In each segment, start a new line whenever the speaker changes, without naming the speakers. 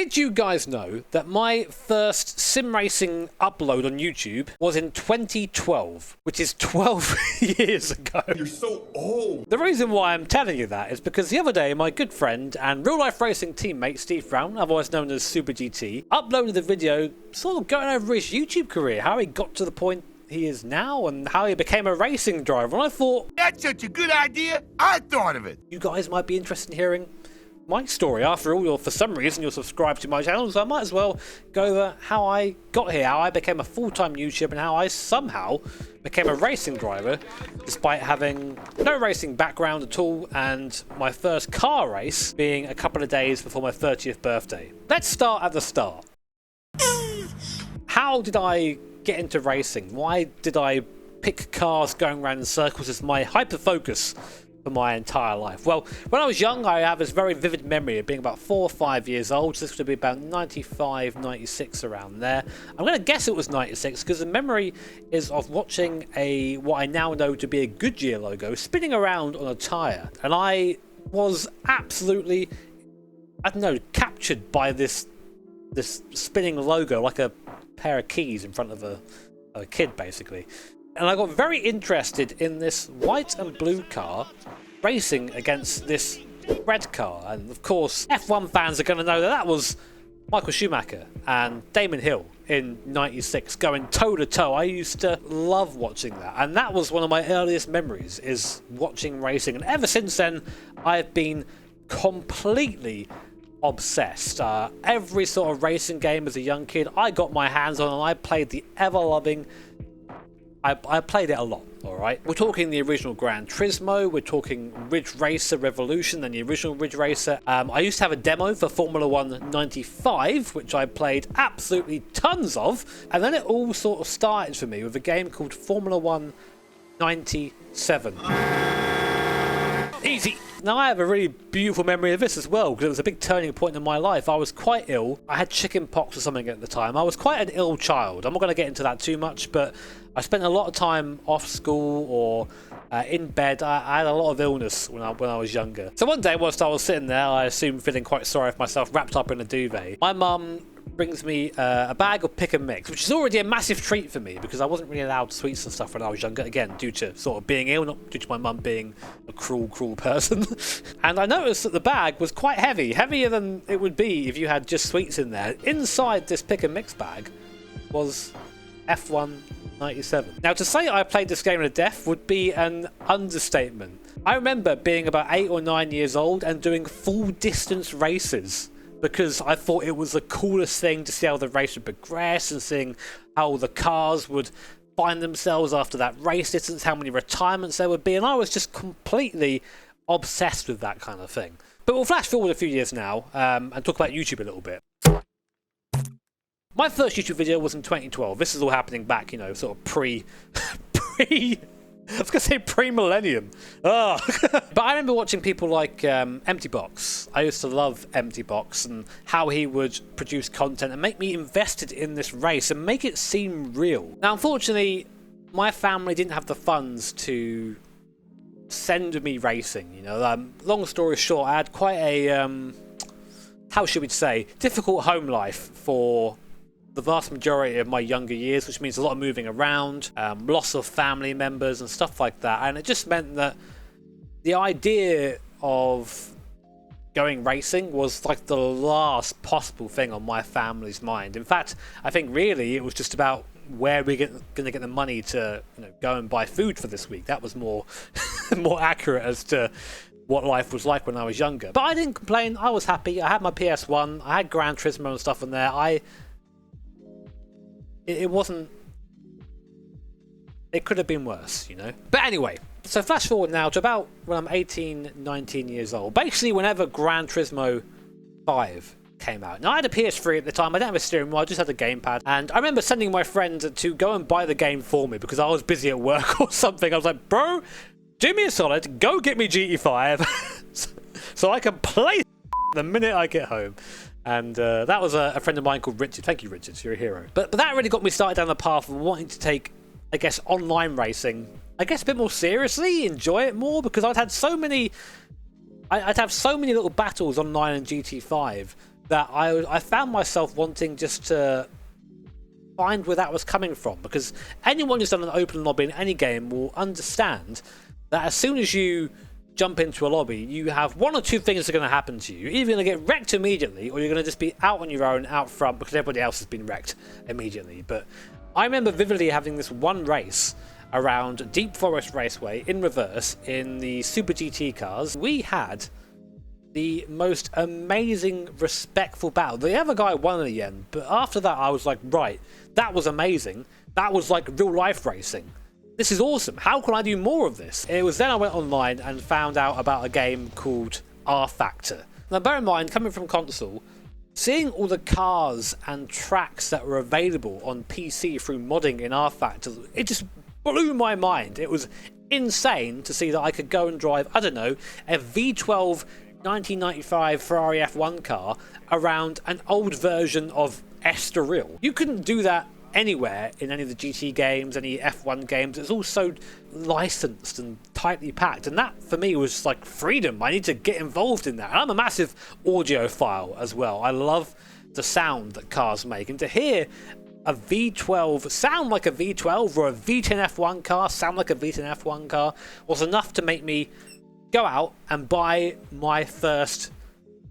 Did you guys know that my first sim racing upload on YouTube was in 2012, which is 12 years ago?
You're so old.
The reason why I'm telling you that is because the other day my good friend and real-life racing teammate Steve Brown, otherwise known as Super GT, uploaded a video sort of going over his YouTube career, how he got to the point he is now and how he became a racing driver. And I thought,
That's such a good idea. I thought of it.
you guys might be interested in hearing my story. After all, for some reason you're subscribed to my channel, so I might as well go over how I got here, how I became a full-time YouTuber, and how I somehow became a racing driver despite having no racing background at all, and my first car race being a couple of days before my 30th birthday. Let's start at the start. How did I get into racing? Why did I pick cars going around in circles as my hyper-focus for my entire life? Well, when I was young, I have this very vivid memory of being about 4 or 5 years old. So this would be about 95, 96, around there. I'm going to guess it was 96 because the memory is of watching what I now know to be a Goodyear logo spinning around on a tyre. And I was absolutely, I don't know, captured by this spinning logo like a pair of keys in front of a kid, basically. And I got very interested in this white and blue car racing against this red car. And of course, F1 fans are going to know that was Michael Schumacher and Damon Hill in 96 going toe to toe. I used to love watching that. And that was one of my earliest memories, is watching racing. And ever since then, I've been completely obsessed. Every sort of racing game as a young kid I got my hands on, and I played the ever-loving, I played it a lot, alright? We're talking the original Gran Turismo, we're talking Ridge Racer Revolution and the original Ridge Racer. I used to have a demo for Formula 1 95, which I played absolutely tons of, and then it all sort of started for me with a game called Formula 1 97. Easy! Now, I have a really beautiful memory of this as well, because it was a big turning point in my life. I was quite ill. I had chicken pox or something at the time. I was quite an ill child. I'm not going to get into that too much, but I spent a lot of time off school or in bed. I had a lot of illness when I was younger. So one day, whilst I was sitting there, I assume feeling quite sorry for myself, wrapped up in a duvet, my mum brings me a bag of pick and mix, which is already a massive treat for me because I wasn't really allowed sweets and stuff when I was younger, again due to sort of being ill, not due to my mum being a cruel person. And I noticed that the bag was quite heavy, heavier than it would be if you had just sweets in there. Inside this pick and mix bag was F1 97. Now, to say I played this game to death would be an understatement. I remember being about 8 or 9 years old and doing full distance races, because I thought it was the coolest thing to see how the race would progress and seeing how the cars would find themselves after that race distance, how many retirements there would be, and I was just completely obsessed with that kind of thing. But we'll flash forward a few years now and talk about YouTube a little bit. My first YouTube video was in 2012. This is all happening back, you know, sort of I was going to say pre-millennium. Oh. But I remember watching people like Empty Box. I used to love Empty Box and how he would produce content and make me invested in this race and make it seem real. Now, unfortunately, my family didn't have the funds to send me racing. You know, long story short, I had quite a, how should we say, difficult home life for the vast majority of my younger years, which means a lot of moving around, loss of family members and stuff like that. And it just meant that the idea of going racing was like the last possible thing on my family's mind. In fact, I think really it was just about where we're going to get the money to, you know, go and buy food for this week. That was more more accurate as to what life was like when I was younger. But I didn't complain. I was happy. I had my PS1. I had Gran Turismo and stuff in there. It wasn't... It could have been worse, you know? But anyway, so flash forward now to about when I'm 18, 19 years old. Basically, whenever Gran Turismo 5 came out. Now, I had a PS3 at the time. I didn't have a steering wheel. I just had a gamepad. And I remember sending my friend to go and buy the game for me because I was busy at work or something. I was like, bro, do me a solid. Go get me GT5 so I can play the minute I get home. And that was a friend of mine called Richard. Thank you, Richard. You're a hero. But that really got me started down the path of wanting to take, I guess, online racing, I guess, a bit more seriously, enjoy it more, because I'd had so many... I'd have so many little battles online in GT5 that I found myself wanting just to find where that was coming from, because anyone who's done an open lobby in any game will understand that as soon as you jump into a lobby, you have one or two things that are going to happen to you. You're either going to get wrecked immediately, or you're going to just be out on your own, out front, because everybody else has been wrecked immediately. But I remember vividly having this one race around Deep Forest Raceway in reverse in the Super GT cars. We had the most amazing, respectful battle. The other guy won in the end, but after that I was like, right, that was amazing. That was like real life racing. This is awesome. How can I do more of this? It was then I went online and found out about a game called R Factor. Now bear in mind, coming from console, seeing all the cars and tracks that were available on PC through modding in R Factor, it just blew my mind. It was insane to see that I could go and drive, I don't know, a V12 1995 Ferrari F1 car around an old version of Estoril. You couldn't do that anywhere in any of the GT games, any F1 games. It's all so licensed and tightly packed, and that for me was like freedom. I need to get involved in that. And I'm a massive audiophile as well. I love the sound that cars make, and to hear a V12 sound like a V12 or a V10 F1 car sound like a V10 F1 car was enough to make me go out and buy my first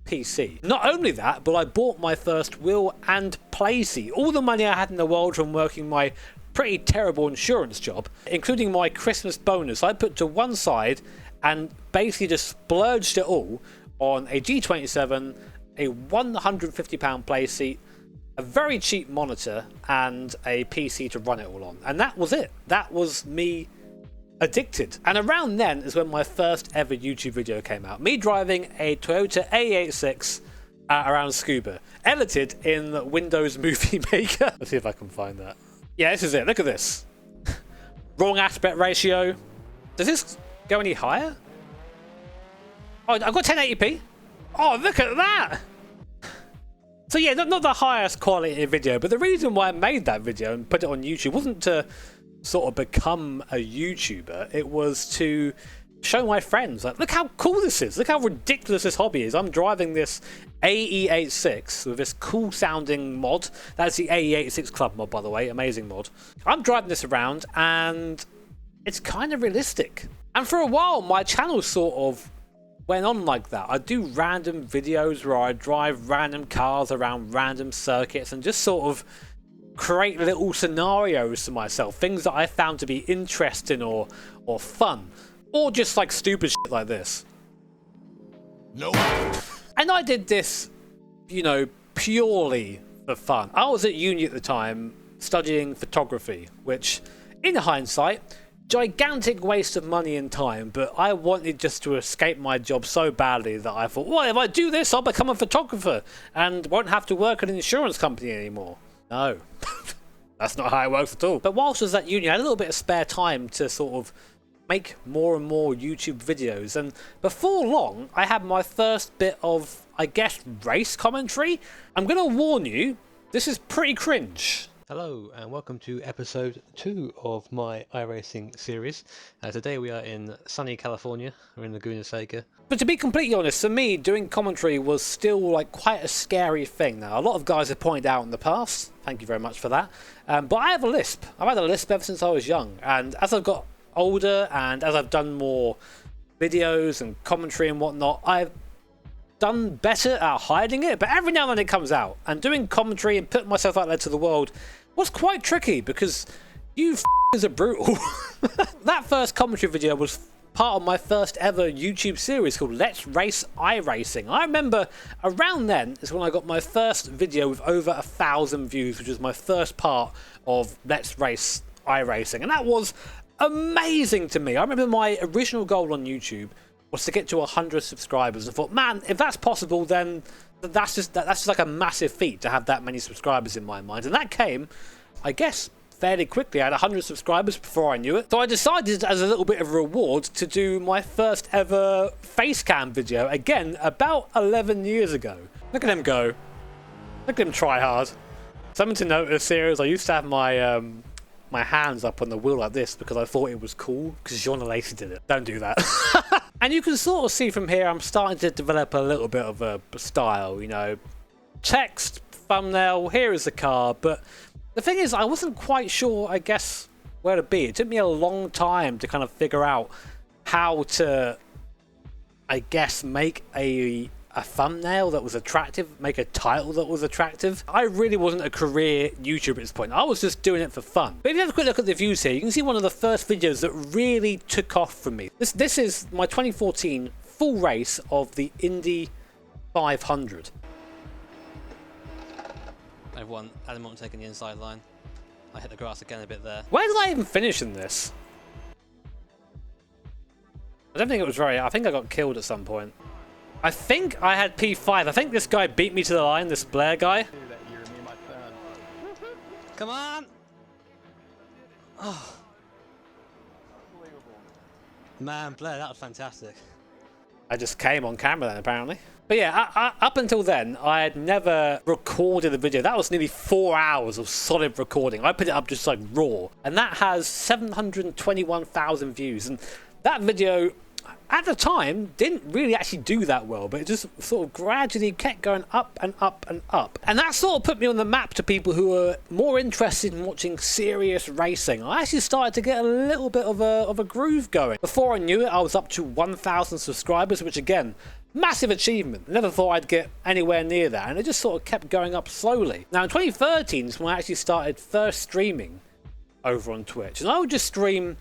PC. Not only that, but I bought my first wheel and play seat. All the money I had in the world from working my pretty terrible insurance job, including my Christmas bonus, I put to one side and basically just splurged it all on a G27, a £150 play seat, a very cheap monitor, and a PC to run it all on. And that was it. That was me addicted. And around then is when my first ever YouTube video came out. Me driving a Toyota A86 around Scuba, edited in Windows Movie Maker. Let's see if I can find that. Yeah, this is it. Look at this. Wrong aspect ratio. Does this go any higher? Oh, I've got 1080p. Oh, look at that. So yeah, not the highest quality video, but the reason why I made that video and put it on YouTube wasn't to sort of become a YouTuber. It was to show my friends, like, look how cool this is. Look how ridiculous this hobby is. I'm driving this AE86 with this cool sounding mod. That's the AE86 Club mod, by the way. Amazing mod. I'm driving this around and it's kind of realistic. And for a while, my channel sort of went on like that. I do random videos where I drive random cars around random circuits and just sort of create little scenarios to myself, things that I found to be interesting or fun, or just like stupid shit like this.
No.
And I did this, you know, purely for fun. I was at uni at the time studying photography, which in hindsight, gigantic waste of money and time, but I wanted just to escape my job so badly that I thought, well, if I do this, I'll become a photographer and won't have to work at an insurance company anymore. No, that's not how it works at all. But whilst I was at uni, I had a little bit of spare time to sort of make more and more YouTube videos. And before long, I had my first bit of, I guess, race commentary. I'm going to warn you, this is pretty cringe. Hello and welcome to episode 2 of my iRacing series. Today we are in sunny California. We're in Laguna Seca. But to be completely honest, for me, doing commentary was still like quite a scary thing. Now, a lot of guys have pointed out in the past. Thank you very much for that. But I have a lisp. I've had a lisp ever since I was young. And as I've got older and as I've done more videos and commentary and whatnot, I've done better at hiding it. But every now and then it comes out. And doing commentary and putting myself out there to the world was quite tricky because you f***ers are brutal. That first commentary video was part of my first ever YouTube series called Let's Race iRacing. I remember around then is when I got my first video with over 1,000 views, which was my first part of Let's Race iRacing. And that was amazing to me. I remember my original goal on YouTube was to get to 100 subscribers. I thought, man, if that's possible, then that's just like a massive feat to have that many subscribers in my mind. And that came, I guess, fairly quickly. I had 100 subscribers before I knew it. So I decided, as a little bit of a reward, to do my first ever face cam video, again, about 11 years ago. Look at him go. Look at him try hard. Something to notice here is I used to have my my hands up on the wheel like this because I thought it was cool, because Jean Lacey did it. Don't do that. And you can sort of see from here I'm starting to develop a little bit of a style, you know, text, thumbnail, here is the car. But the thing is, I wasn't quite sure, I guess, where to be. It took me a long time to kind of figure out how to, I guess, make a thumbnail that was attractive, make a title that was attractive. I really wasn't a career YouTuber at this point. I was just doing it for fun. But if you have a quick look at the views here, you can see one of the first videos that really took off for me. This is my 2014 full race of the Indy 500. Everyone, Adam Morton taking the inside line. I hit the grass again a bit there. Where did I even finish in this? I don't think it was very... I think I got killed at some point. I think I had P5. I think this guy beat me to the line, this Blair guy. Come on! Oh. Man, Blair, that was fantastic. I just came on camera then, apparently. But yeah, up until then, I had never recorded a video. That was nearly 4 hours of solid recording. I put it up just like raw. And that has 721,000 views. And that video, at the time, didn't really actually do that well, but it just sort of gradually kept going up and up and up. And that sort of put me on the map to people who were more interested in watching serious racing. I actually started to get a little bit of a groove going. Before I knew it, I was up to 1,000 subscribers, which again, massive achievement. Never thought I'd get anywhere near that, and it just sort of kept going up slowly. Now in 2013 is when I actually started first streaming over on Twitch, and I would just stream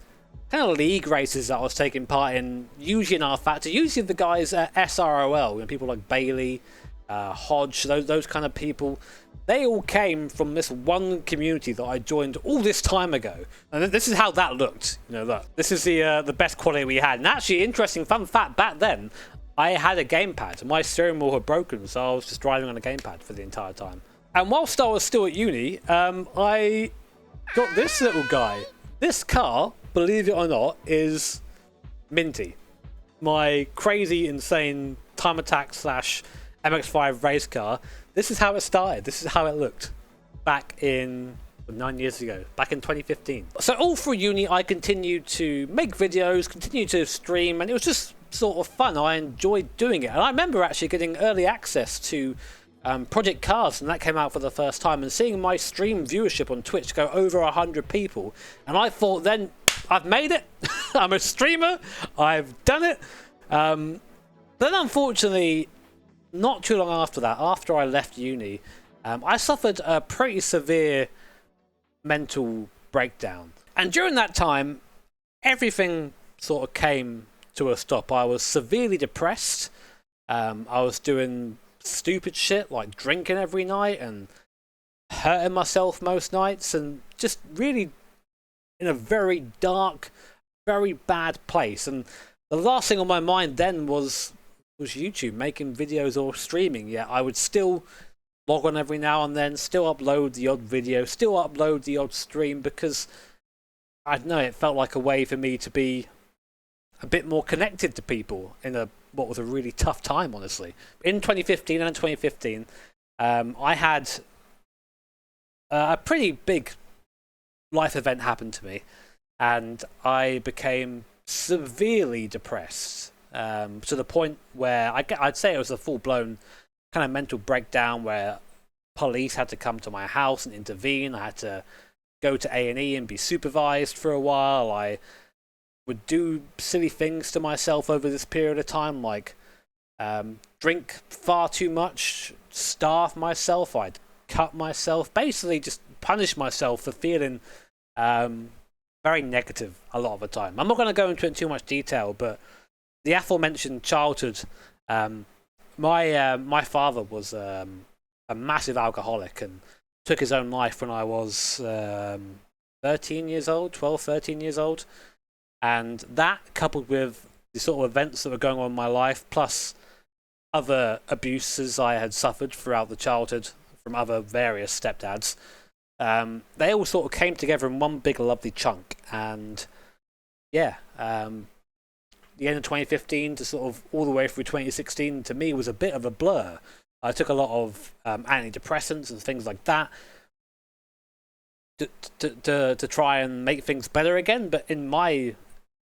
kind of league races that I was taking part in, usually in R Factor, usually the guys at SROL, you know, people like Bailey, Hodge, those kind of people. They all came from this one community that I joined all this time ago, and this is how that looked. You know, look, this is the best quality we had. And actually, interesting fun fact, back then I had a gamepad. My steering wheel had broken, so I was just driving on a gamepad for the entire time. And whilst I was still at uni, I got this little guy. This car, believe it or not, is minty. My crazy, insane time attack / MX-5 race car. This is how it started. This is how it looked back in 9 years ago, back in 2015. So all through uni, I continued to make videos, continued to stream, and it was just sort of fun. I enjoyed doing it. And I remember actually getting early access to Project Cars, and that came out for the first time, and seeing my stream viewership on Twitch go over 100 people. And I thought, then, I've made it. I'm a streamer. I've done it. Then unfortunately, not too long after that, after I left uni, I suffered a pretty severe mental breakdown. And during that time, everything sort of came to a stop. I was severely depressed. I was doing stupid shit like drinking every night and hurting myself most nights, and just really in a very dark, very bad place. And the last thing on my mind then was YouTube, making videos or streaming. Yeah, I would still log on every now and then, still upload the odd video, still upload the odd stream, because I don't know, it felt like a way for me to be a bit more connected to people in what was a really tough time, honestly. In 2015 and 2015, I had a pretty big life event happen to me, and I became severely depressed, to the point where I'd say it was a full-blown kind of mental breakdown, where police had to come to my house and intervene. I had to go to A&E and be supervised for a while. I would do silly things to myself over this period of time, like drink far too much, starve myself, I'd cut myself, basically just punish myself for feeling very negative a lot of the time. I'm not going to go into it in too much detail, but the aforementioned childhood, my father was a massive alcoholic and took his own life when I was 13 years old, 12, 13 years old. And that, coupled with the sort of events that were going on in my life, plus other abuses I had suffered throughout the childhood from other various stepdads, they all sort of came together in one big lovely chunk. And yeah, the end of 2015 to sort of all the way through 2016 to me was a bit of a blur. I took a lot of antidepressants and things like that to try and make things better again, but in my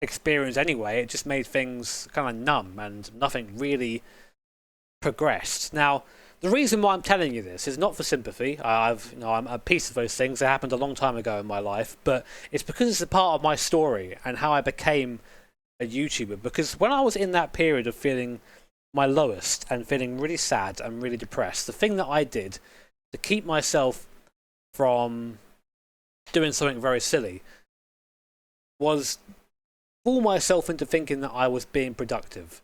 experience anyway, it just made things kind of numb and nothing really progressed. Now, The reason why I'm telling you this is not for sympathy. I'm at peace with those things. They happened a long time ago in my life, but it's because it's a part of my story and how I became a YouTuber. Because when I was in that period of feeling my lowest and feeling really sad and really depressed, the thing that I did to keep myself from doing something very silly was fool myself into thinking that I was being productive.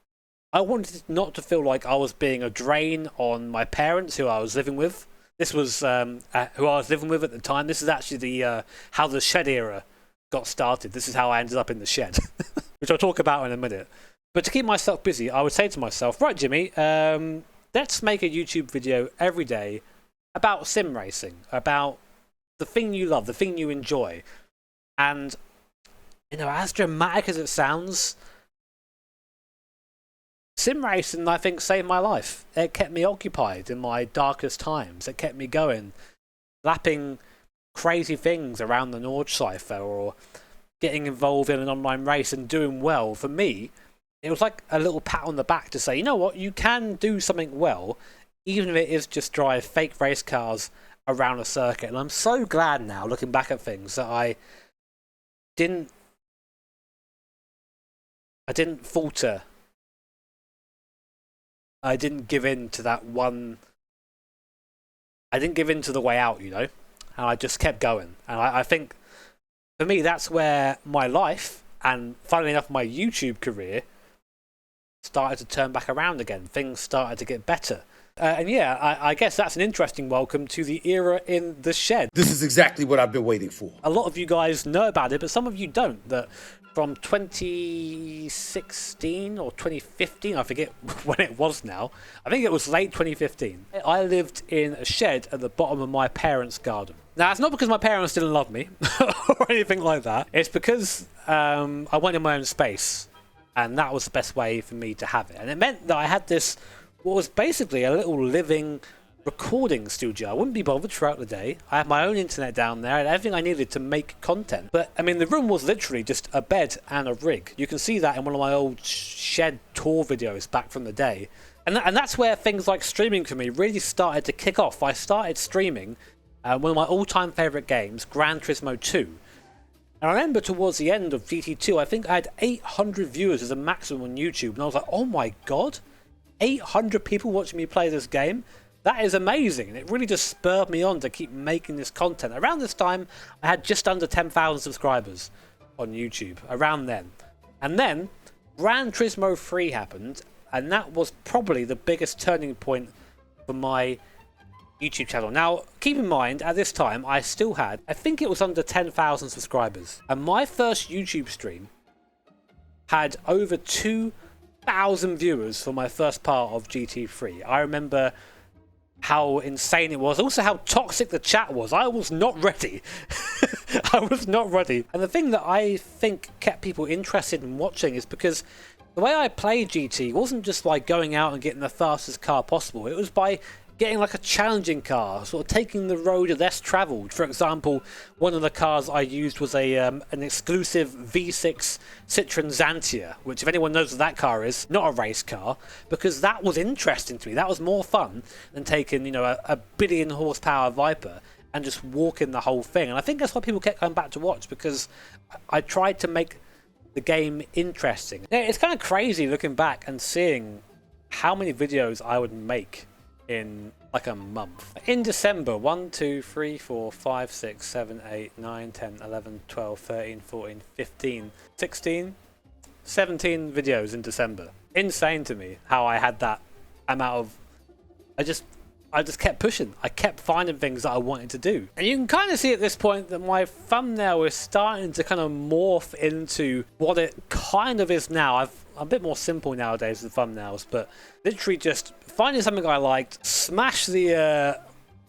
I wanted not to feel like I was being a drain on my parents who I was living with. This was who I was living with at the time. This is actually the how the shed era got started. This is how I ended up in the shed, which I'll talk about in a minute. But to keep myself busy, I would say to myself, right, Jimmy, let's make a YouTube video every day about sim racing, about the thing you love, the thing you enjoy. And, you know, as dramatic as it sounds, sim racing, I think, saved my life. It kept me occupied in my darkest times. It kept me going, lapping crazy things around the Nordschleife or getting involved in an online race and doing well. For me, it was like a little pat on the back to say, you know what, you can do something well, even if it is just drive fake race cars around a circuit. And I'm so glad now, looking back at things, that I didn't falter. I didn't give in to that one. I didn't give in to the way out, you know, and I just kept going. And I think for me, that's where my life and, funnily enough, my YouTube career started to turn back around again. Things started to get better. And yeah, I guess that's an interesting welcome to the era in the shed.
This is exactly what I've been waiting for.
A lot of you guys know about it, but some of you don't. That from 2016 or 2015, I forget when it was now. I think it was late 2015. I lived in a shed at the bottom of my parents' garden. Now, it's not because my parents didn't love me or anything like that. It's because I wanted my own space, and that was the best way for me to have it. And it meant that I had this, what was basically a little living recording studio. I wouldn't be bothered throughout the day. I had my own internet down there and everything I needed to make content. But I mean, the room was literally just a bed and a rig. You can see that in one of my old shed tour videos back from the day. And that's where things like streaming for me really started to kick off. I started streaming one of my all-time favourite games, Gran Turismo 2. And I remember towards the end of GT2, I think I had 800 viewers as a maximum on YouTube. And I was like, oh my god, 800 people watching me play this game? That is amazing. And it really just spurred me on to keep making this content. Around this time, I had just under 10,000 subscribers on YouTube, around then. And then, Gran Turismo 3 happened, and that was probably the biggest turning point for my YouTube channel. Now, keep in mind, at this time, I still had, I think it was under 10,000 subscribers. And my first YouTube stream had over 2,000 viewers for my first part of GT3. I remember how insane it was, also how toxic the chat was. I was not ready. I was not ready. And the thing that I think kept people interested in watching is because the way I played GT wasn't just by going out and getting the fastest car possible. It was by getting like a challenging car, sort of taking the road less travelled. For example, one of the cars I used was an exclusive V6 Citroen Xantia, which, if anyone knows what that car is, not a race car, because that was interesting to me. That was more fun than taking, you know, a billion horsepower Viper and just walking the whole thing. And I think that's why people kept coming back to watch, because I tried to make the game interesting. Yeah, it's kind of crazy looking back and seeing how many videos I would make in like a month. In December, 1, 2, 3, 4, 5, 6, 7, 8, 9, 10, 11, 12, 13, 14, 15, 16, 17 videos in December. Insane to me how I had that amount of... I just kept pushing. I kept finding things that I wanted to do. And you can kind of see at this point that my thumbnail is starting to kind of morph into what it kind of is now. I'm a bit more simple nowadays with thumbnails, but literally just finding something I liked, smash the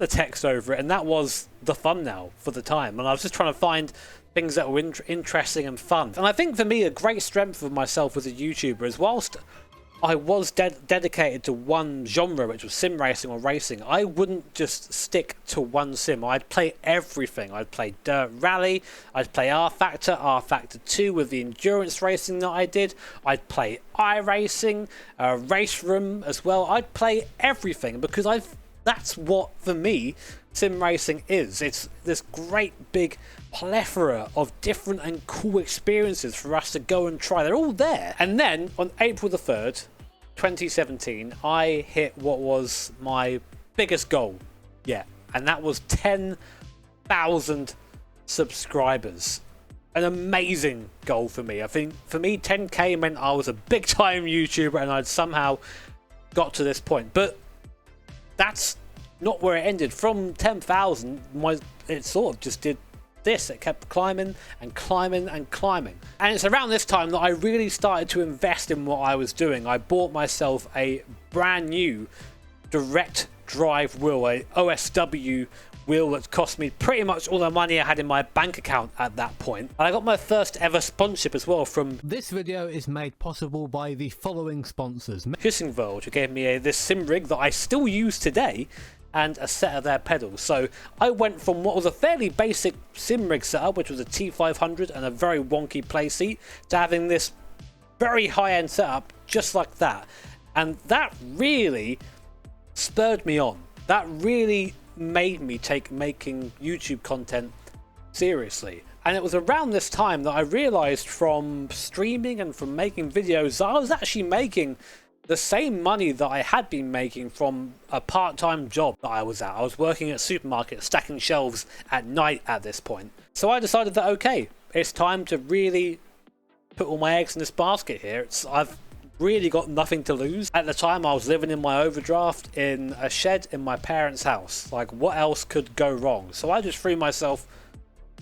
text over it, and that was the thumbnail for the time. And I was just trying to find things that were interesting and fun. And I think for me, a great strength of myself as a YouTuber is, whilst I was dedicated to one genre, which was sim racing or racing, I wouldn't just stick to one sim. I'd play everything. I'd play Dirt Rally, I'd play R Factor 2 with the endurance racing that I did, I'd play iRacing, Race Room as well. I'd play everything because that's what, for me, sim racing is. It's this great big plethora of different and cool experiences for us to go and try. They're all there. And then on April the 3rd, 2017, I hit what was my biggest goal yet, and that was 10,000 subscribers. An amazing goal for me. I think for me 10k meant I was a big time YouTuber and I'd somehow got to this point. But that's not where it ended. From 10,000, it sort of just did this. It kept climbing and climbing and climbing. And it's around this time that I really started to invest in what I was doing. I bought myself a brand new direct drive wheel, a OSW wheel that cost me pretty much all the money I had in my bank account at that point. And I got my first ever sponsorship as well from...
This video is made possible by the following sponsors.
Kissing World, who gave me this sim rig that I still use today, and a set of their pedals. So I went from what was a fairly basic sim rig setup, which was a T500 and a very wonky play seat, to having this very high-end setup just like that. And that really spurred me on. That really made me take making YouTube content seriously. And it was around this time that I realized from streaming and from making videos that I was actually making the same money that I had been making from a part-time job that I was at. I was working at supermarkets, stacking shelves at night at this point. So I decided that, okay, it's time to really put all my eggs in this basket here. I've really got nothing to lose. At the time, I was living in my overdraft in a shed in my parents' house. Like, what else could go wrong? So I just threw myself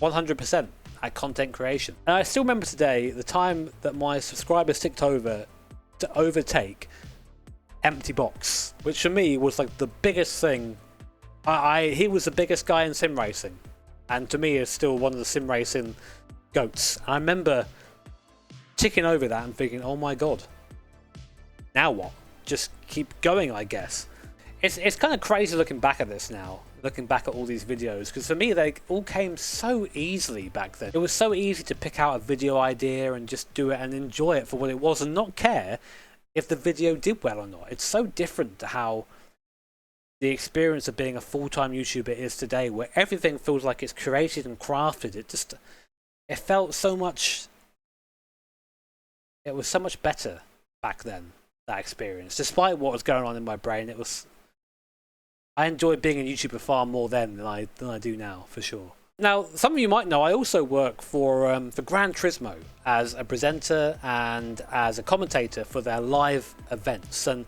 100% at content creation. And I still remember today the time that my subscribers ticked over to overtake Empty Box, which for me was like the biggest thing. He was the biggest guy in sim racing, and to me is still one of the sim racing goats. And I remember ticking over that and thinking, oh my god, now what? Just keep going, I guess. It's kind of crazy looking back at this now, looking back at all these videos, because for me they all came so easily back then. It was so easy to pick out a video idea and just do it and enjoy it for what it was and not care if the video did well or not. It's so different to how the experience of being a full-time YouTuber is today, where everything feels like it's created and crafted. It felt so much... It was so much better back then, that experience. Despite what was going on in my brain, I enjoyed being a YouTuber far more then than I do now, for sure. Now, some of you might know I also work for Gran Turismo as a presenter and as a commentator for their live events. And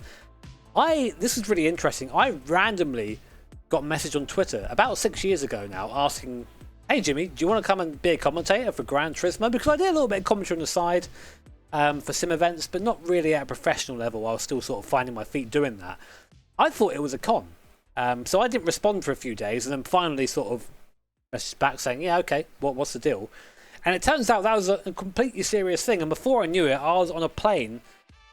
this is really interesting. I randomly got a message on Twitter about 6 years ago now asking, hey Jimmy, do you want to come and be a commentator for Gran Turismo? Because I did a little bit of commentary on the side for sim events, but not really at a professional level. I was still sort of finding my feet doing that. I thought it was a con. So I didn't respond for a few days, and then finally sort of messaged back saying, yeah, okay, what's the deal? And it turns out that was a completely serious thing. And before I knew it, I was on a plane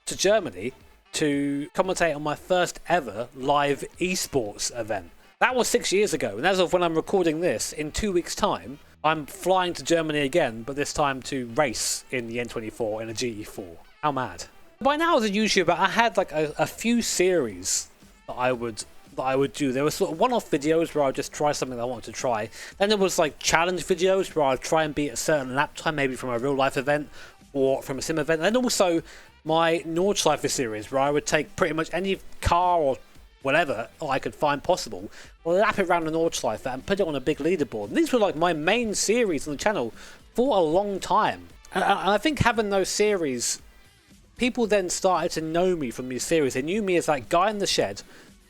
to Germany to commentate on my first ever live esports event. That was 6 years ago. And as of when I'm recording this, in 2 weeks' time, I'm flying to Germany again, but this time to race in the N24 in a GE4. How mad. By now as a YouTuber, I had like a few series that I would do. There were sort of one-off videos where I would just try something that I wanted to try. Then there was like challenge videos where I'd try and beat a certain lap time, maybe from a real-life event or from a sim event. And then also my Nordschleife series where I would take pretty much any car or whatever I could find possible, lap it around the Nordschleife and put it on a big leaderboard. And these were like my main series on the channel for a long time. And I think having those series, people then started to know me from these series. They knew me as that guy in the shed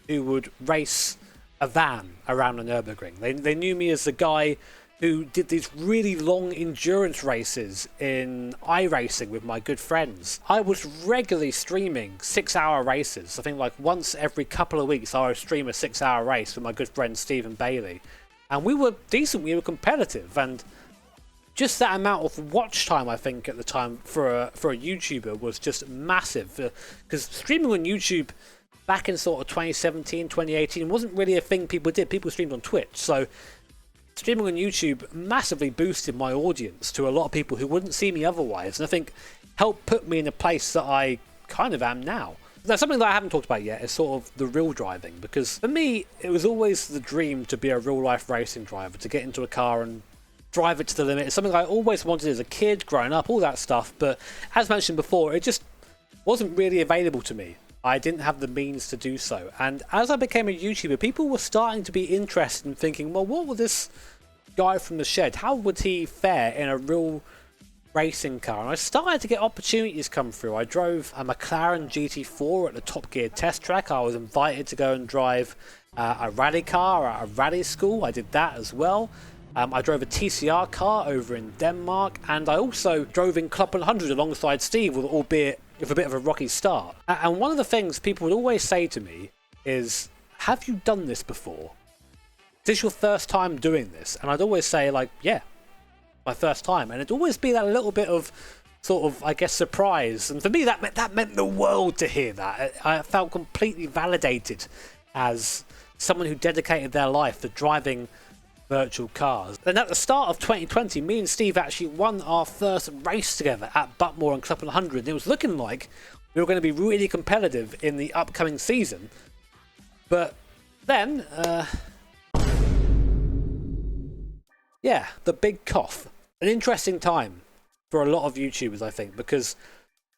who would race a van around the Nürburgring. They knew me as the guy who did these really long endurance races in iRacing with my good friends. I was regularly streaming 6-hour races. I think like once every couple of weeks I would stream a 6-hour race with my good friend Stephen Bailey. And we were decent, we were competitive, and just that amount of watch time, I think, at the time for a YouTuber was just massive. Because streaming on YouTube back in sort of 2017, 2018 wasn't really a thing people did. People streamed on Twitch. So streaming on YouTube massively boosted my audience to a lot of people who wouldn't see me otherwise. And I think helped put me in a place that I kind of am now. Now, something that I haven't talked about yet is sort of the real driving. Because for me, it was always the dream to be a real-life racing driver, to get into a car and drive it to the limit. It's something I always wanted as a kid, growing up, all that stuff. But as mentioned before, it just wasn't really available to me. I didn't have the means to do so. And as I became a YouTuber, people were starting to be interested in thinking, well, what would this guy from the shed, how would he fare in a real racing car? And I started to get opportunities come through. I drove a McLaren GT4 at the Top Gear test track. I was invited to go and drive a rally car at a rally school. I did that as well. I drove a TCR car over in Denmark, and I also drove in Club 100 alongside Steve, albeit with a bit of a rocky start. And one of the things people would always say to me is, have you done this before? Is this your first time doing this? And I'd always say, like, yeah, my first time. And it'd always be that little bit of sort of, I guess, surprise. And for me, that meant the world to hear that. I felt completely validated as someone who dedicated their life to driving virtual cars. And at the start of 2020, me and Steve actually won our first race together at Butmore and Club 100. And it was looking like we were going to be really competitive in the upcoming season. But then, yeah, the big cough. An interesting time for a lot of YouTubers, I think, because,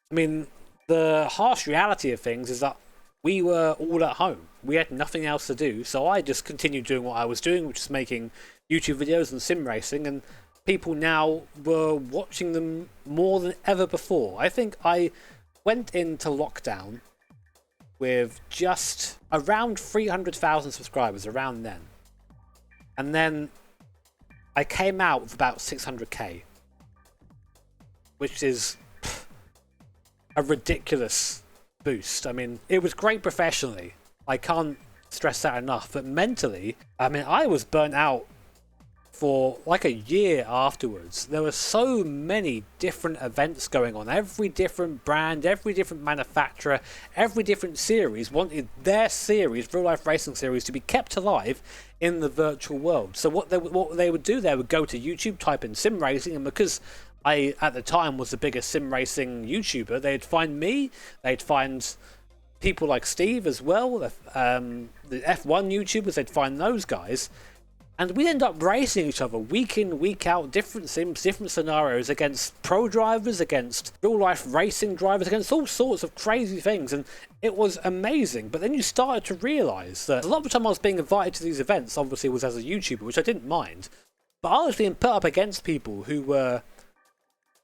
I mean, the harsh reality of things is that we were all at home. We had nothing else to do, so I just continued doing what I was doing, which is making YouTube videos and sim racing, and people now were watching them more than ever before. I think I went into lockdown with just around 300,000 subscribers around then. And then I came out with about 600k, which is a ridiculous boost. I mean, it was great professionally. I can't stress that enough. But mentally, I mean, I was burnt out for like a year afterwards. There were so many different events going on. Every different brand, every different manufacturer, every different series wanted their series, real life racing series, to be kept alive in the virtual world. So what they would do, they would go to YouTube, type in sim racing, and because I, at the time, was the biggest sim racing YouTuber, they'd find me, they'd find people like Steve as well, the F1 YouTubers, they'd find those guys, and we'd end up racing each other week in, week out, different sims, different scenarios, against pro drivers, against real life racing drivers, against all sorts of crazy things, and it was amazing. But then you started to realise that a lot of the time I was being invited to these events, obviously, was as a YouTuber, which I didn't mind, but I was being put up against people who were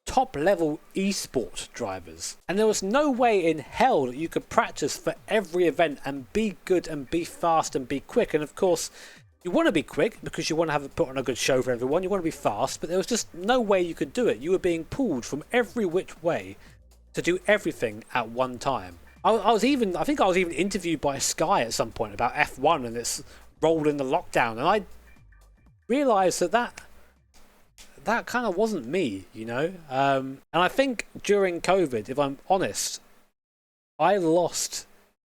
top level esport drivers, and there was no way in hell that you could practice for every event and be good and be fast and be quick. And of course, you want to be quick because you want to put on a good show for everyone, you want to be fast, but there was just no way you could do it. You were being pulled from every which way to do everything at one time. I think I was even interviewed by Sky at some point about F1 and its role in the lockdown, and I realised that kind of wasn't me, you know? And I think during COVID, if I'm honest, I lost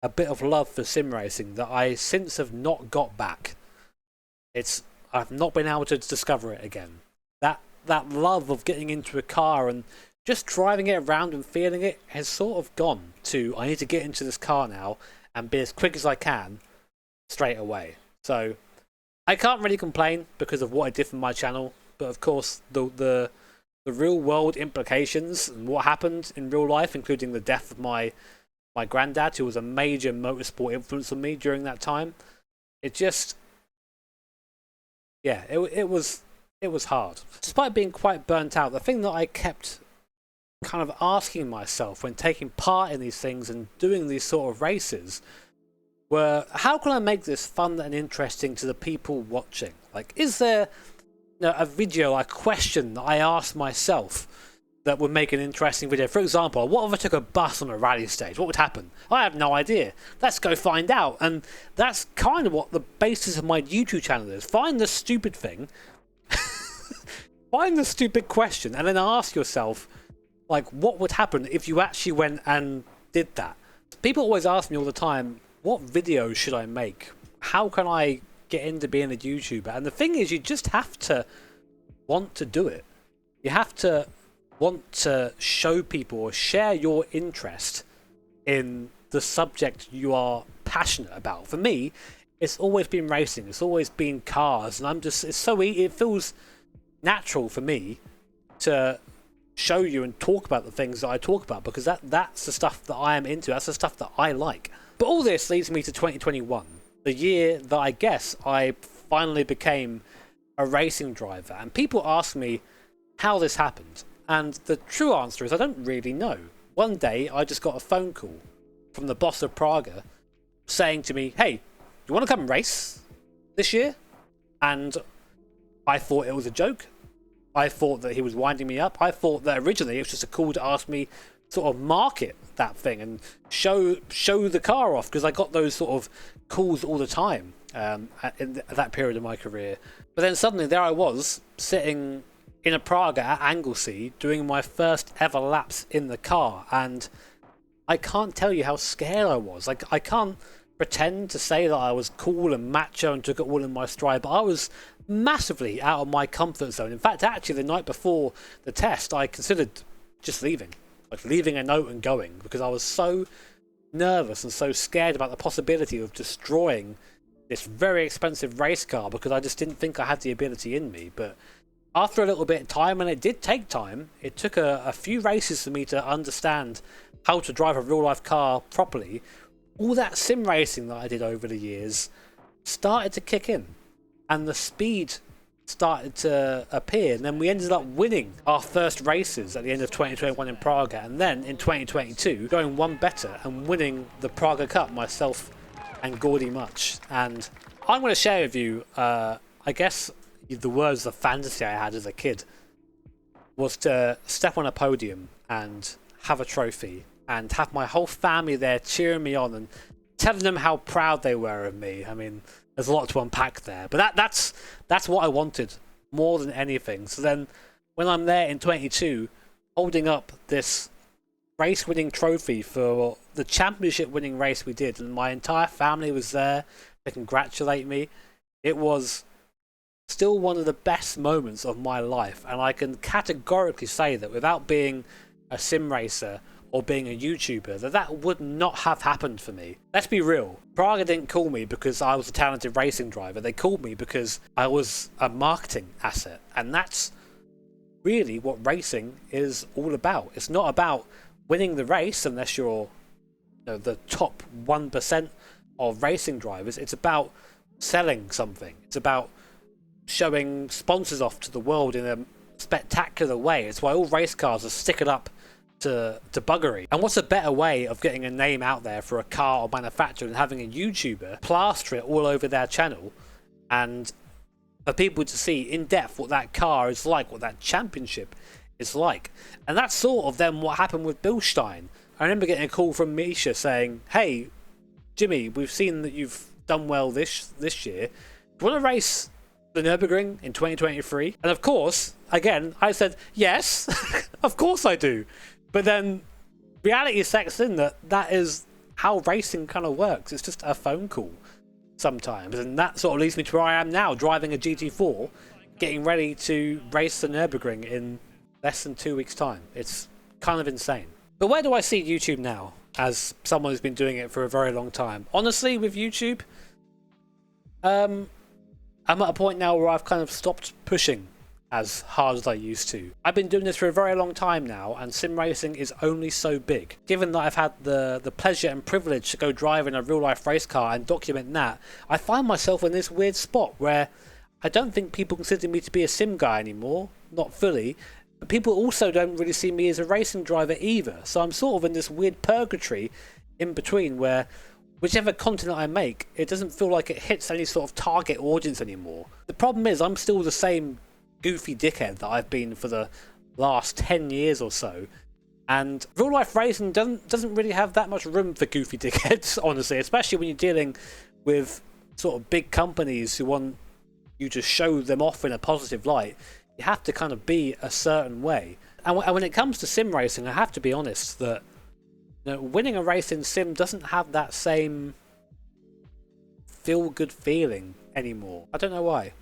a bit of love for sim racing that I since have not got back. I've not been able to discover it again. That love of getting into a car and just driving it around and feeling it has sort of gone to, I need to get into this car now and be as quick as I can straight away. So I can't really complain because of what I did for my channel. But of course, the real world implications and what happened in real life, including the death of my granddad, who was a major motorsport influence on me during that time, it just, yeah, it was hard. Despite being quite burnt out, the thing that I kept kind of asking myself when taking part in these things and doing these sort of races were, how can I make this fun and interesting to the people watching? Like, is there a video, a question that I asked myself that would make an interesting video? For example, what if I took a bus on a rally stage? What would happen? I have no idea. Let's go find out. And that's kind of what the basis of my YouTube channel is. Find the stupid thing, find the stupid question and then ask yourself, like, what would happen if you actually went and did that? People always ask me all the time, what videos should I make? How can I get into being a YouTuber? And the thing is, you just have to want to do it. You have to want to show people or share your interest in the subject you are passionate about. For me, it's always been racing. It's always been cars, and it feels natural for me to show you and talk about the things that I talk about, because that's the stuff that I am into. That's the stuff that I like. But all this leads me to 2021, the year that I guess I finally became a racing driver. And people ask me how this happened, and the true answer is I don't really know. One day I just got a phone call from the boss of Praga saying to me, hey, you want to come and race this year? And I thought it was a joke. I thought that he was winding me up. I thought that originally it was just a call to ask me sort of market that thing and show the car off, because I got those sort of calls all the time in that period of my career. But then suddenly there I was sitting in a Praga at Anglesey doing my first ever laps in the car, and I can't tell you how scared I was. Like, I can't pretend to say that I was cool and macho and took it all in my stride, but I was massively out of my comfort zone. In fact, actually, the night before the test, I considered just leaving a note and going, because I was so nervous and so scared about the possibility of destroying this very expensive race car, because I just didn't think I had the ability in me. But after a little bit of time, and it did take time, it took a few races for me to understand how to drive a real-life car properly. All that sim racing that I did over the years started to kick in, and the speed started to appear, and then we ended up winning our first races at the end of 2021 in Praga, and then in 2022 going one better and winning the Praga Cup, myself and Gordy Much. And I'm going to share with you, I guess the words of fantasy I had as a kid was to step on a podium and have a trophy and have my whole family there cheering me on and telling them how proud they were of me. I mean, there's a lot to unpack there, but that's what I wanted more than anything. So then when I'm there in 22 holding up this race winning trophy for the championship winning race we did, and my entire family was there to congratulate me, it was still one of the best moments of my life. And I can categorically say that without being a sim racer or being a YouTuber, that would not have happened for me. Let's be real. Praga didn't call me because I was a talented racing driver. They called me because I was a marketing asset. And that's really what racing is all about. It's not about winning the race unless you're the top 1% of racing drivers. It's about selling something. It's about showing sponsors off to the world in a spectacular way. It's why all race cars are stickered up to buggery. And what's a better way of getting a name out there for a car or manufacturer than having a YouTuber plaster it all over their channel and for people to see in depth what that car is like, what that championship is like. And that's sort of then what happened with Bilstein. I remember getting a call from Misha saying, hey Jimmy, we've seen that you've done well this year. Do you want to race the Nürburgring in 2023? And of course, again, I said yes. Of course I do. But then reality sets in that is how racing kind of works. It's just a phone call sometimes. And that sort of leads me to where I am now, driving a GT4, getting ready to race the Nürburgring in less than 2 weeks' time. It's kind of insane. But where do I see YouTube now, as someone who's been doing it for a very long time? Honestly, with YouTube, I'm at a point now where I've kind of stopped pushing as hard as I used to. I've been doing this for a very long time now, and sim racing is only so big. Given that I've had the pleasure and privilege to go drive in a real life race car and document that, I find myself in this weird spot where I don't think people consider me to be a sim guy anymore, not fully, but people also don't really see me as a racing driver either. So I'm sort of in this weird purgatory in between where whichever content I make, it doesn't feel like it hits any sort of target audience anymore. The problem is I'm still the same goofy dickhead that I've been for the last 10 years or so, and real life racing doesn't really have that much room for goofy dickheads, honestly, especially when you're dealing with sort of big companies who want you to show them off in a positive light. You have to kind of be a certain way. And when it comes to sim racing, I have to be honest that winning a race in sim doesn't have that same feel-good feeling anymore. I don't know why.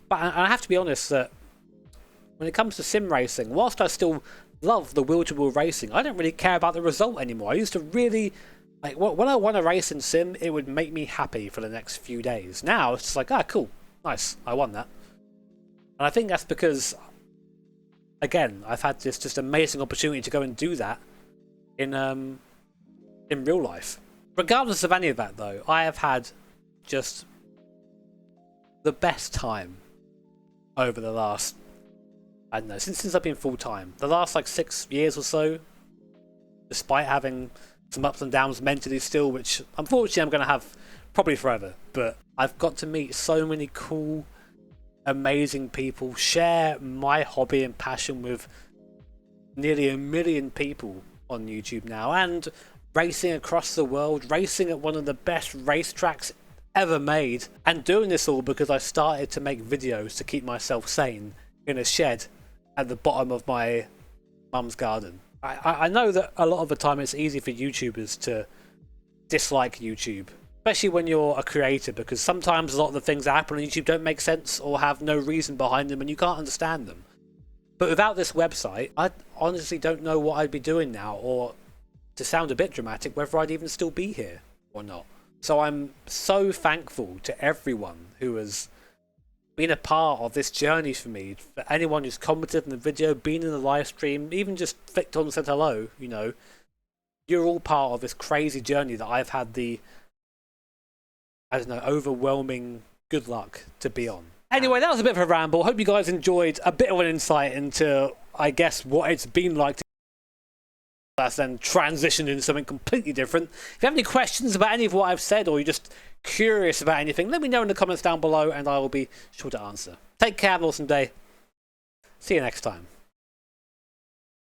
But I have to be honest that when it comes to sim racing, whilst I still love the wheel-to-wheel racing, I don't really care about the result anymore. I used to really... like, when I won a race in sim, it would make me happy for the next few days. Now, it's just like, cool, nice, I won that. And I think that's because, again, I've had this just amazing opportunity to go and do that in real life. Regardless of any of that, though, I have had just the best time over the last, I don't know, since I've been full-time. The last, like, 6 years or so, despite having some ups and downs mentally still, which unfortunately I'm going to have probably forever, but I've got to meet so many cool, amazing people, share my hobby and passion with nearly 1 million people on YouTube now, and racing across the world, racing at one of the best racetracks ever made, and doing this all because I started to make videos to keep myself sane in a shed at the bottom of my mum's garden. I know that a lot of the time it's easy for YouTubers to dislike YouTube, especially when you're a creator, because sometimes a lot of the things that happen on YouTube don't make sense or have no reason behind them and you can't understand them. But without this website, I honestly don't know what I'd be doing now, or, to sound a bit dramatic, whether I'd even still be here or not. So I'm so thankful to everyone who has been a part of this journey for me, for anyone who's commented in the video, been in the live stream, even just flicked on and said hello, you're all part of this crazy journey that I've had the, I don't know, overwhelming good luck to be on. Anyway, that was a bit of a ramble. Hope you guys enjoyed a bit of an insight into, I guess, what it's been like to that's then transitioned into something completely different. If you have any questions about any of what I've said, or you're just curious about anything, let me know in the comments down below and I will be sure to answer. Take care, have an awesome day. See you next time.